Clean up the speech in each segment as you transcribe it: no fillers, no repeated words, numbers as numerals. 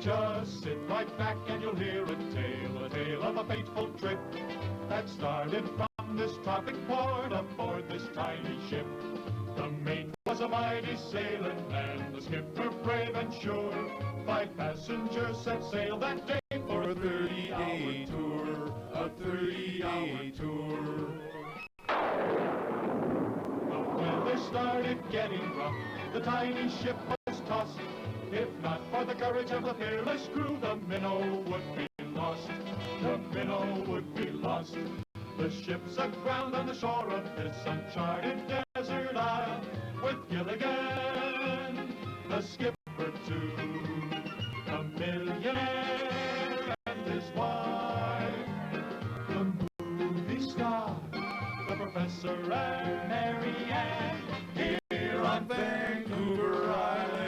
Just sit right back and you'll hear a tale of a fateful trip that started from this tropic port aboard this tiny ship. The mate was a mighty sailing man, the skipper brave and sure. 5 passengers set sail that day for a 30-day tour, a 30-day tour. The weather started getting rough, the tiny ship was tossed. If not for the courage of the fearless crew, the minnow would be lost. The minnow would be lost. The ship's aground on the shore of this uncharted desert isle, with Gilligan, the skipper too, a millionaire and his wife, the movie star, the professor and Mary Ann, here on Vancouver Island.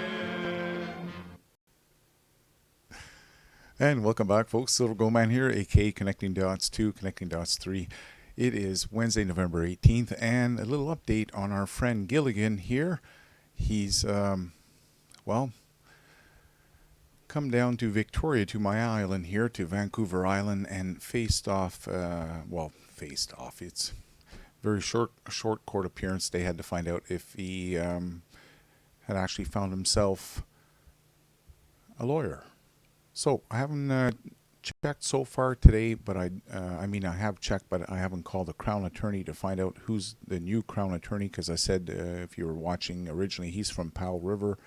And welcome back, folks. Silver Gold Man here, aka Connecting Dots 2, Connecting Dots 3. It is Wednesday, November 18th, and a little update on our friend Gilligan here. He's, well, come down to Victoria, to my island here, to Vancouver Island, and faced off, it's very short court appearance. They had to find out if he had actually found himself a lawyer. So I haven't checked so far today, but I have checked, but I haven't called the Crown Attorney to find out who's the new Crown Attorney, because I said, if you were watching originally, he's from Powell River,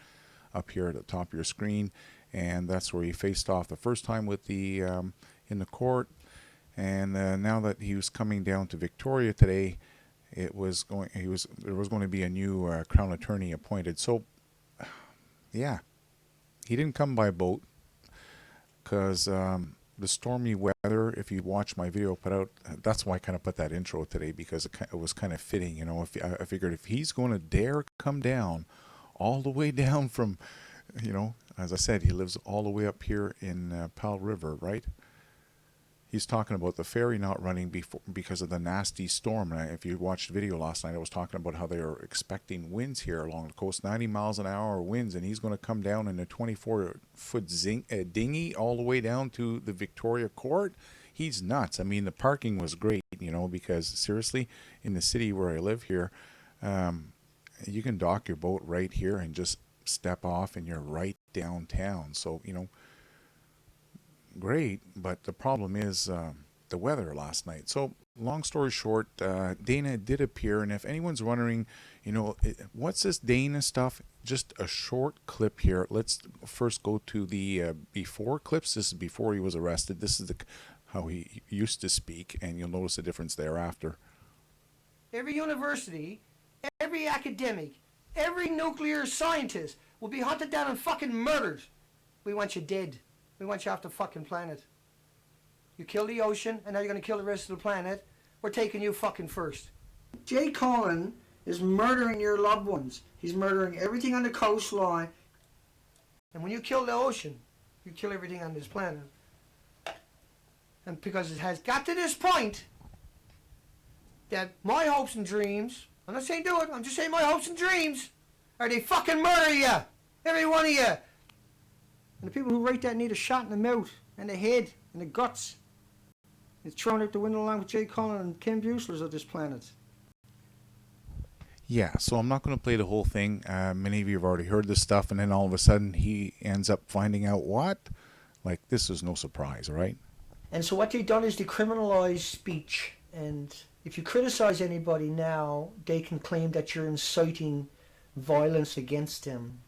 up here at the top of your screen, and that's where he faced off the first time with the in the court. And now that he was coming down to Victoria today, there was going to be a new Crown Attorney appointed. So yeah, he didn't come by boat, because the stormy weather, if you watch my video put out, that's why I kind of put that intro today, because it was kind of fitting. You know, I figured if he's going to dare come down all the way down from, you know, as I said, he lives all the way up here in Powell River, right? He's talking about the ferry not running because of the nasty storm. And if you watched the video last night, I was talking about how they are expecting winds here along the coast, 90 miles an hour winds, and he's going to come down in a 24-foot dinghy all the way down to the Victoria Court. He's nuts. I mean, the parking was great, you know, because seriously, in the city where I live here, you can dock your boat right here and just step off and you're right downtown. So, you know, great, but the problem is the weather last night. So long story short, Dana did appear, and if anyone's wondering, you know, what's this Dana stuff, just a short clip here. Let's first go to the before clips. This is before he was arrested. This is how he used to speak, and you'll notice the difference thereafter. Every university, every academic, every nuclear scientist will be hunted down and fucking murdered. We want you dead. We want you off the fucking planet. You killed the ocean, and now you're going to kill the rest of the planet. We're taking you fucking first. Jay Cullen is murdering your loved ones. He's murdering everything on the coastline. And when you kill the ocean, you kill everything on this planet. And because it has got to this point that my hopes and dreams, I'm not saying do it, I'm just saying my hopes and dreams, are they fucking murder you. Every one of you. And the people who write that need a shot in the mouth, and the head, and the guts. It's thrown out the window along with Jay Cullen and Ken Buslers of this planet. Yeah, so I'm not going to play the whole thing. Many of you have already heard this stuff, and then all of a sudden he ends up finding out what? Like, this is no surprise, right? And so what they've done is they criminalize speech. And if you criticize anybody now, they can claim that you're inciting violence against them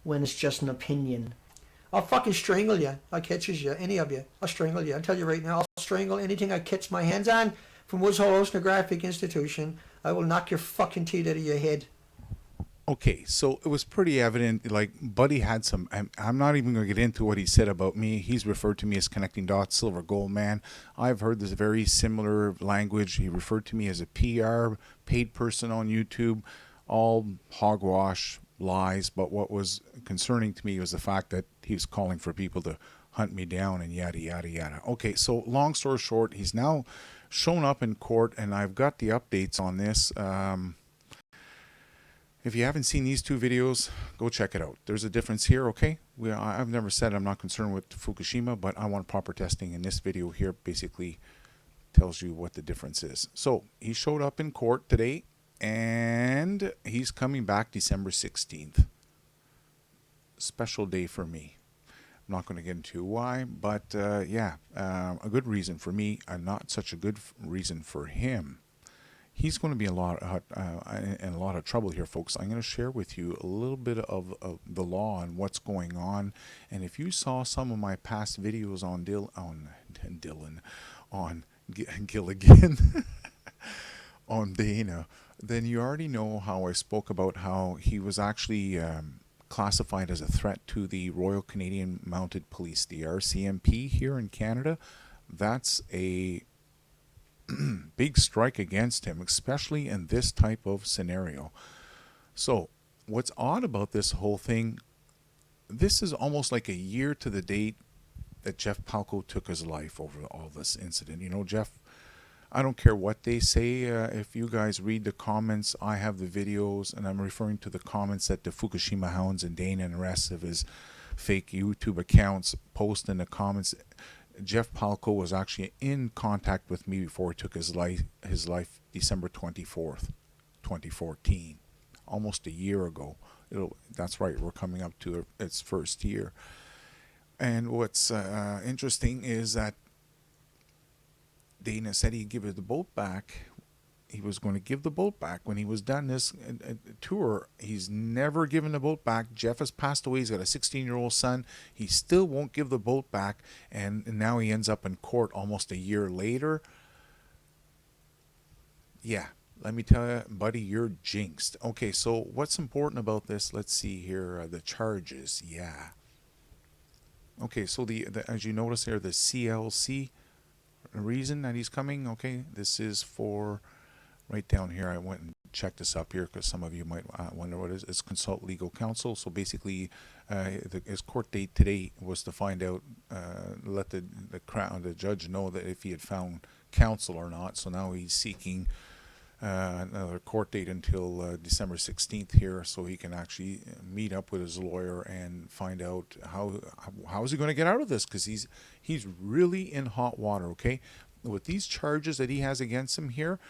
when it's just an opinion. I'll fucking strangle you. I'll catches you, any of you. I'll strangle you. I'll tell you right now, I'll strangle anything I catch my hands on from Woods Hole Oceanographic Institution. I will knock your fucking teeth out of your head. Okay, so it was pretty evident, like, Buddy had some, I'm not even going to get into what he said about me. He's referred to me as Connecting Dots, Silver Gold Man. I've heard this very similar language. He referred to me as a PR, paid person on YouTube, all hogwash, lies. But what was concerning to me was the fact that he was calling for people to hunt me down and yada, yada, yada. Okay, so long story short, he's now shown up in court, and I've got the updates on this. If you haven't seen these two videos, go check it out. There's a difference here, okay? I've never said I'm not concerned with Fukushima, but I want proper testing, and this video here basically tells you what the difference is. So he showed up in court today, and he's coming back December 16th. Special day for me. I'm not going to get into why, but yeah, a good reason for me, and not such a good reason for him. He's going to be in a lot of trouble here, folks. I'm going to share with you a little bit of the law and what's going on. And if you saw some of my past videos on Gilligan, on Dana, then you already know how I spoke about how he was actually classified as a threat to the Royal Canadian Mounted Police, the RCMP here in Canada. That's a big strike against him, especially in this type of scenario. So what's odd about this whole thing, this is almost like a year to the date that Jeff Palco took his life over all this incident. You know, Jeff, I don't care what they say. If you guys read the comments, I have the videos, and I'm referring to the comments that the Fukushima Hounds and Dana and the rest of his fake YouTube accounts post in the comments. Jeff Palco was actually in contact with me before he took his life December 24th, 2014, almost a year ago. That's right, we're coming up to its first year. And what's interesting is that Dana said he'd give the boat back. He was going to give the boat back when he was done this tour. He's never given the boat back. Jeff has passed away. He's got a 16-year-old son. He still won't give the boat back, and now he ends up in court almost a year later. Yeah, let me tell you, buddy, you're jinxed. Okay, so what's important about this? Let's see here, the charges. Yeah. Okay, so the as you notice here, the CLC reason that he's coming. Okay, this is for. Right down here, I went and checked this up here because some of you might wonder what it is. It's consult legal counsel. So basically, his court date today was to find out, let the judge know that if he had found counsel or not. So now he's seeking another court date until December 16th here, so he can actually meet up with his lawyer and find out how is he going to get out of this, because he's really in hot water. Okay, with these charges that he has against him here.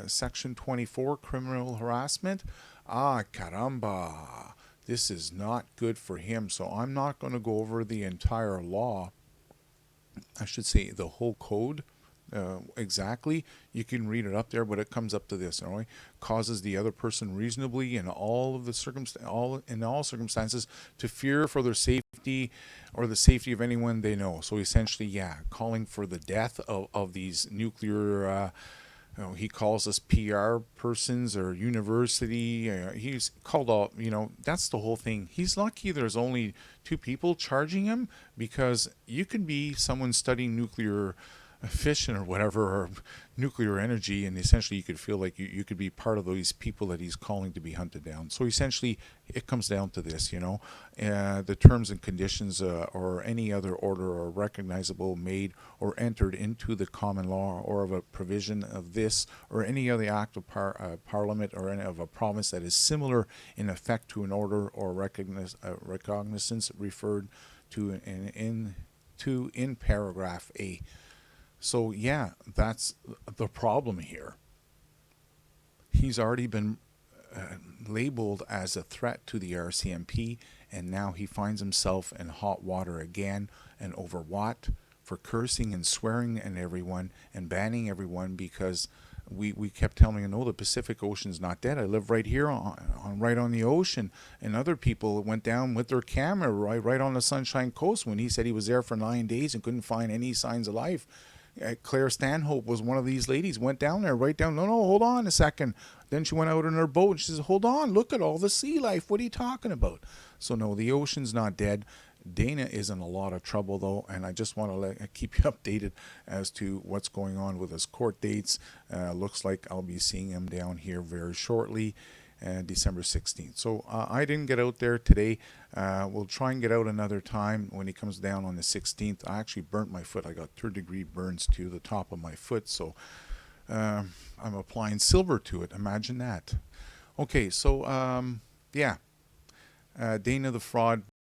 Section 24, criminal harassment. Caramba. This is not good for him. So I'm not going to go over the entire law. I should say the whole code exactly. You can read it up there, but it comes up to this. Causes the other person reasonably in all circumstances to fear for their safety or the safety of anyone they know. So essentially, yeah, calling for the death of these nuclear he calls us PR persons or university. He's called all, that's the whole thing. He's lucky there's only 2 people charging him, because you could be someone studying nuclear fission or whatever, or nuclear energy, and essentially you could feel like you could be part of these people that he's calling to be hunted down. So essentially it comes down to this, the terms and conditions or any other order are recognizable, made or entered into the common law or of a provision of this or any other act of parliament or any of a province that is similar in effect to an order or recognizance referred to in paragraph A. So yeah, that's the problem here. He's already been labeled as a threat to the RCMP, and now he finds himself in hot water again. And over what? For cursing and swearing at everyone and banning everyone, because we kept telling him, no, the Pacific Ocean's not dead. I live right here right on the ocean. And other people went down with their camera right on the Sunshine Coast when he said he was there for 9 days and couldn't find any signs of life. Claire Stanhope was one of these ladies, went down there, no, hold on a second. Then she went out in her boat and she says, hold on, look at all the sea life. What are you talking about? So no, the ocean's not dead. Dana is in a lot of trouble though, and I just want to keep you updated as to what's going on with his court dates. Looks like I'll be seeing him down here very shortly. December 16th. So I didn't get out there today. We'll try and get out another time when he comes down on the 16th. I actually burnt my foot. I got 3rd-degree burns to the top of my foot, so I'm applying silver to it. Imagine that. Okay, so yeah, Dana the Fraud